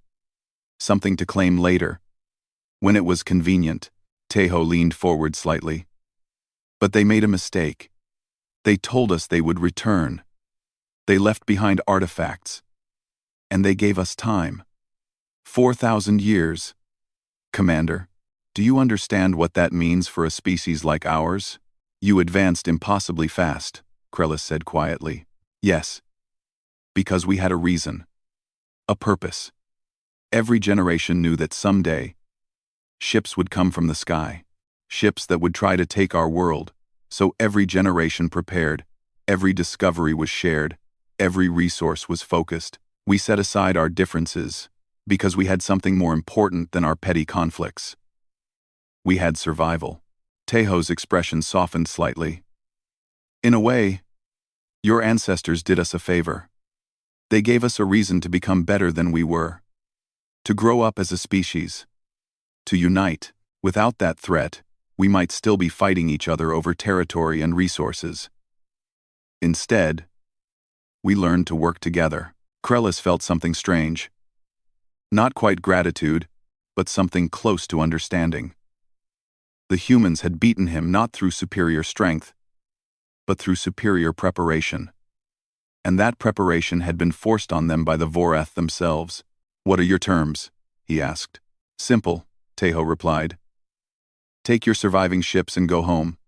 Speaker 1: Something to claim later. When it was convenient, Tejo leaned forward slightly. But they made a mistake. They told us they would return. They left behind artifacts. And they gave us time. 4,000 years. Commander, do you understand what that means for a species like ours? You advanced impossibly fast, Krellis said quietly. Yes. Because we had a reason. A purpose. Every generation knew that someday, ships would come from the sky. Ships that would try to take our world. So every generation prepared. Every discovery was shared. Every resource was focused. We set aside our differences because we had something more important than our petty conflicts. We had survival. Tejo's expression softened slightly. In a way, your ancestors did us a favor. They gave us a reason to become better than we were. To grow up as a species. To unite. Without that threat, we might still be fighting each other over territory and resources. Instead, we learned to work together. Krellis felt something strange. Not quite gratitude, but something close to understanding. The humans had beaten him not through superior strength, but through superior preparation. And that preparation had been forced on them by the Vorath themselves. "What are your terms?" he asked. "Simple," Tejo replied. "Take your surviving ships and go home.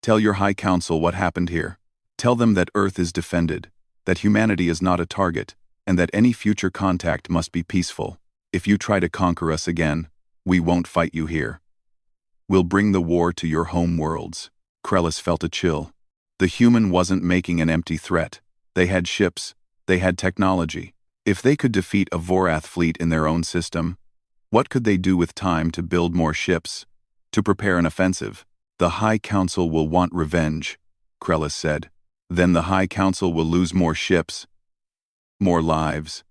Speaker 1: Tell your High Council what happened here. Tell them that Earth is defended, that humanity is not a target, and that any future contact must be peaceful. If you try to conquer us again, we won't fight you here. We'll bring the war to your home worlds." Krellis felt a chill. The human wasn't making an empty threat. They had ships. They had technology. If they could defeat a Vorath fleet in their own system, what could they do with time to build more ships? To prepare an offensive? "The High Council will want revenge," Krellis said. "Then the High Council will lose more ships, more lives,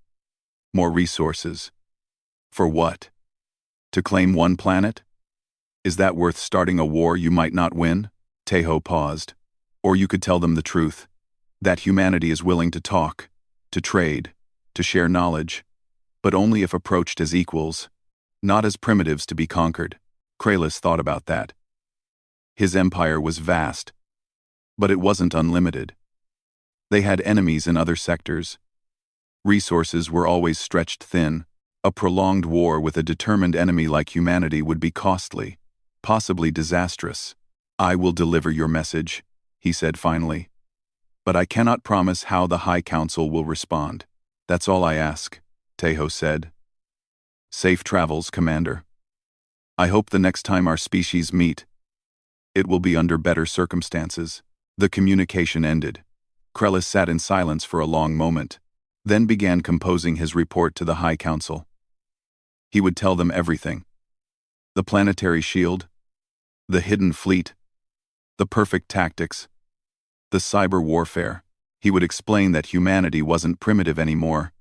Speaker 1: more resources. For what? To claim one planet? Is that worth starting a war you might not win?" Tejo paused. "Or you could tell them the truth, that humanity is willing to talk, to trade, to share knowledge, but only if approached as equals, not as primitives to be conquered." Kralis thought about that. His empire was vast, but it wasn't unlimited. They had enemies in other sectors. Resources were always stretched thin. A prolonged war with a determined enemy like humanity would be costly, possibly disastrous. "I will deliver your message," he said finally. "But I cannot promise how the High Council will respond. That's all I ask," Tejo said. "Safe travels, Commander. I hope the next time our species meet, it will be under better circumstances." The communication ended. Krellis sat in silence for a long moment, then began composing his report to the High Council. He would tell them everything. The planetary shield, the hidden fleet, the perfect tactics, the cyber warfare. He would explain that humanity wasn't primitive anymore.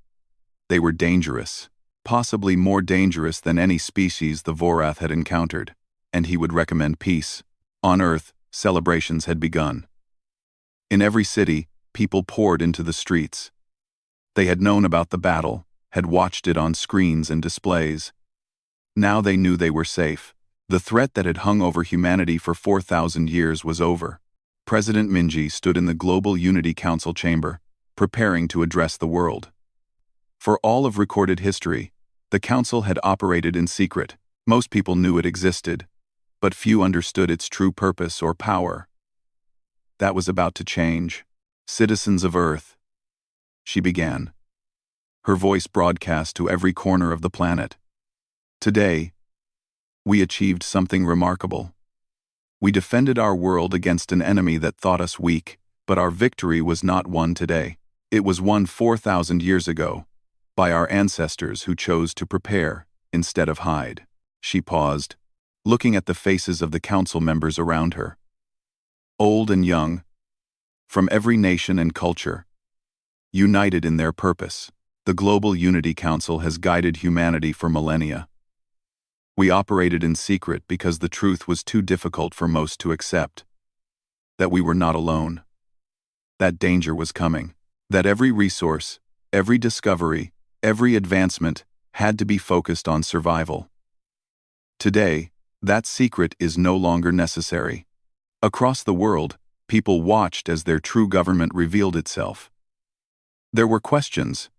Speaker 1: They were dangerous, possibly more dangerous than any species the Vorath had encountered, and he would recommend peace. On Earth, celebrations had begun. In every city, people poured into the streets. They had known about the battle, had watched it on screens and displays. Now they knew they were safe. The threat that had hung over humanity for 4,000 years was over. President Minji stood in the Global Unity Council chamber, preparing to address the world. For all of recorded history, the council had operated in secret. Most people knew it existed, but few understood its true purpose or power. That was about to change. "Citizens of Earth," she began. Her voice broadcast to every corner of the planet. "Today, we achieved something remarkable. We defended our world against an enemy that thought us weak, but our victory was not won today. It was won 4,000 years ago, by our ancestors who chose to prepare instead of hide." She paused, looking at the faces of the council members around her. Old and young, from every nation and culture, united in their purpose. The Global Unity Council has guided humanity for millennia. We operated in secret because the truth was too difficult for most to accept. That we were not alone. That danger was coming. That every resource, every discovery, every advancement had to be focused on survival. Today, that secret is no longer necessary. Across the world, people watched as their true government revealed itself. There were questions.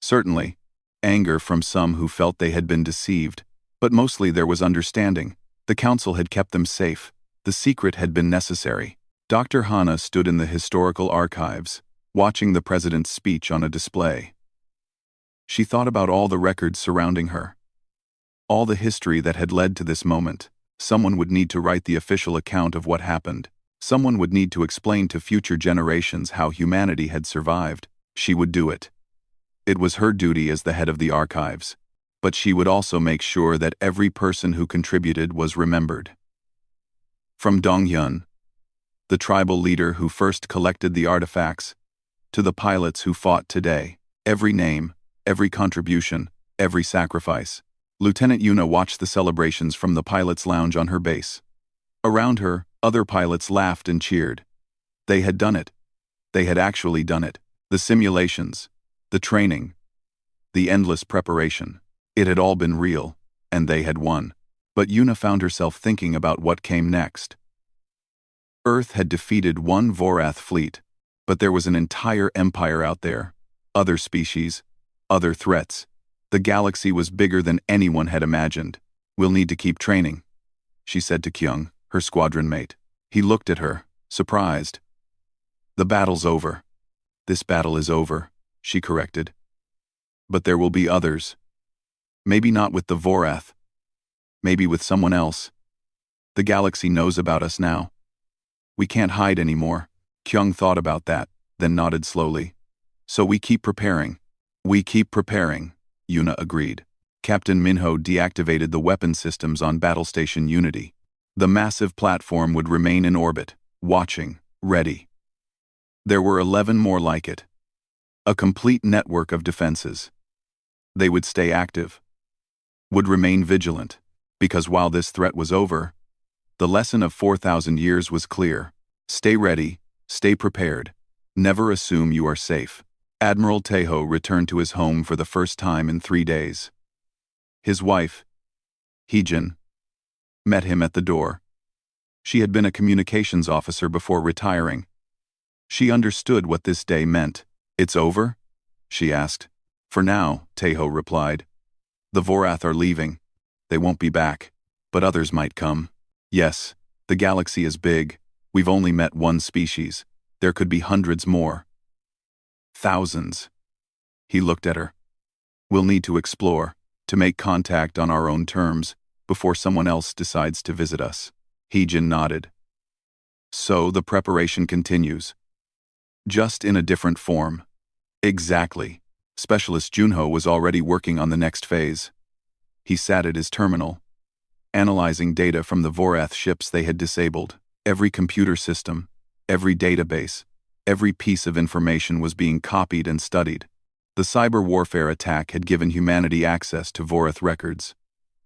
Speaker 1: Certainly, anger from some who felt they had been deceived, but mostly there was understanding. The council had kept them safe. The secret had been necessary. Dr. Hana stood in the historical archives, watching the president's speech on a display. She thought about all the records surrounding her. All the history that had led to this moment. Someone would need to write the official account of what happened. Someone would need to explain to future generations how humanity had survived. She would do it. It was her duty as the head of the archives. But she would also make sure that every person who contributed was remembered. From Donghyun, the tribal leader who first collected the artifacts, to the pilots who fought today, every name, every contribution, every sacrifice. Lieutenant Yuna watched the celebrations from the pilot's lounge on her base. Around her, other pilots laughed and cheered. They had done it. They had actually done it. The simulations, the training, the endless preparation. It had all been real, and they had won. But Yuna found herself thinking about what came next. Earth had defeated one Vorath fleet, but there was an entire empire out there. Other species, other threats. The galaxy was bigger than anyone had imagined. "We'll need to keep training," she said to Kyung, her squadron mate. He looked at her, surprised. "The battle's over." "This battle is over," she corrected. "But there will be others. Maybe not with the Vorath. Maybe with someone else. The galaxy knows about us now. We can't hide anymore." Kyung thought about that, then nodded slowly. "So we keep preparing." "We keep preparing," Yuna agreed. Captain Minho deactivated the weapon systems on Battle Station Unity. The massive platform would remain in orbit, watching, ready. There were 11 more like it. A complete network of defenses. They would stay active. Would remain vigilant, because while this threat was over, the lesson of 4,000 years was clear. Stay ready, stay prepared, never assume you are safe. Admiral Tejo returned to his home for the first time in 3 days. His wife, Heejin, met him at the door. She had been a communications officer before retiring. She understood what this day meant. "It's over?" she asked. "For now," Tejo replied. "The Vorath are leaving. They won't be back. But others might come." "Yes, the galaxy is big. We've only met one species. There could be hundreds more. Thousands." He looked at her. "We'll need to explore, to make contact on our own terms, before someone else decides to visit us." Heejin nodded. "So the preparation continues. Just in a different form." "Exactly." Specialist Junho was already working on the next phase. He sat at his terminal, analyzing data from the Vorath ships they had disabled. Every computer system, every database, every piece of information was being copied and studied. The cyber warfare attack had given humanity access to Vorath records.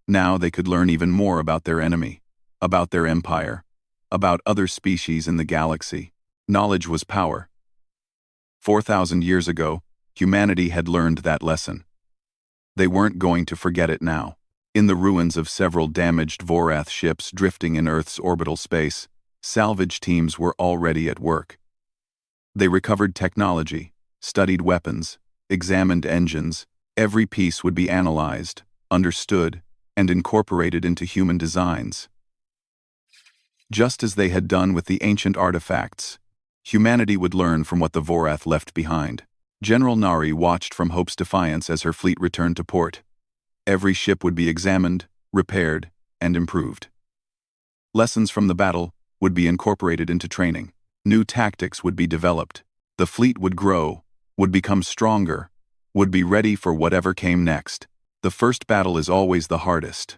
Speaker 1: Now they could learn even more about their enemy, about their empire, about other species in the galaxy. Knowledge was power. 4,000 years ago, humanity had learned that lesson. They weren't going to forget it now. In the ruins of several damaged Vorath ships drifting in Earth's orbital space, salvage teams were already at work. They recovered technology, studied weapons, examined engines. Every piece would be analyzed, understood, and incorporated into human designs. Just as they had done with the ancient artifacts, humanity would learn from what the Vorath left behind. General Nari watched from Hope's Defiance as her fleet returned to port. Every ship would be examined, repaired, and improved. Lessons from the battle would be incorporated into training. New tactics would be developed. The fleet would grow, would become stronger, would be ready for whatever came next. "The first battle is always the hardest,"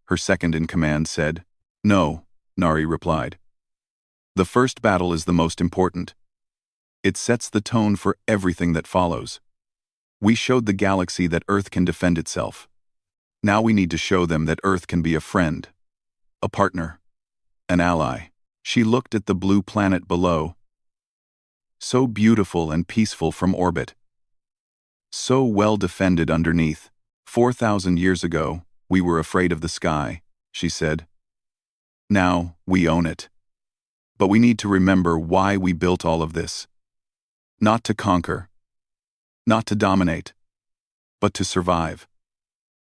Speaker 1: her second-in-command said. "No," Nari replied. "The first battle is the most important. It sets the tone for everything that follows. We showed the galaxy that Earth can defend itself. Now we need to show them that Earth can be a friend, a partner, an ally." She looked at the blue planet below. So beautiful and peaceful from orbit. So well defended underneath. 4,000 years ago, we were afraid of the sky, she said. Now, we own it. But we need to remember why we built all of this. Not to conquer. Not to dominate. But to survive.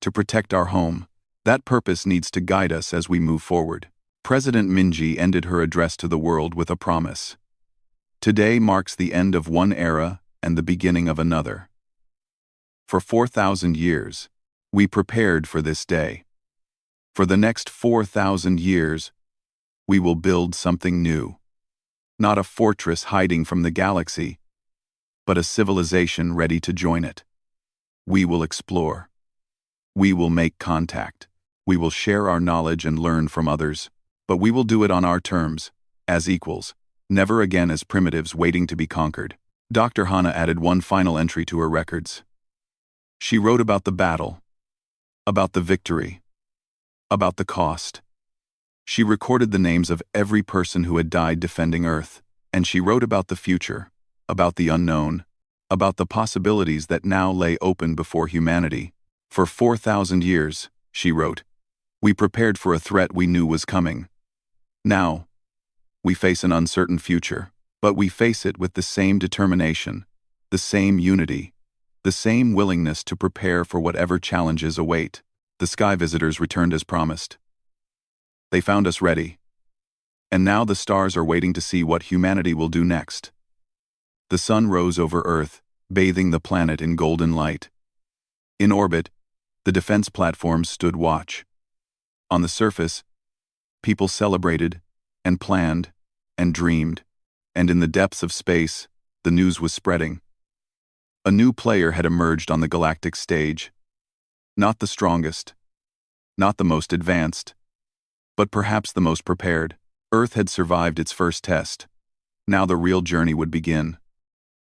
Speaker 1: To protect our home. That purpose needs to guide us as we move forward. President Minji ended her address to the world with a promise. Today marks the end of one era and the beginning of another. For 4,000 years, we prepared for this day. For the next 4,000 years, we will build something new. Not a fortress hiding from the galaxy, but a civilization ready to join it. We will explore. We will make contact. We will share our knowledge and learn from others. But we will do it on our terms, as equals, never again as primitives waiting to be conquered. Dr. Hana added one final entry to her records. She wrote about the battle, about the victory, about the cost. She recorded the names of every person who had died defending Earth, and she wrote about the future, about the unknown, about the possibilities that now lay open before humanity. For 4,000 years, she wrote, we prepared for a threat we knew was coming. Now, we face an uncertain future, but we face it with the same determination, the same unity, the same willingness to prepare for whatever challenges await. The sky visitors returned as promised. They found us ready. And now the stars are waiting to see what humanity will do next. The sun rose over Earth, bathing the planet in golden light. In orbit, the defense platforms stood watch. On the surface, people celebrated, and planned, and dreamed, and in the depths of space, the news was spreading. A new player had emerged on the galactic stage. Not the strongest, not the most advanced, but perhaps the most prepared. Earth had survived its first test. Now the real journey would begin.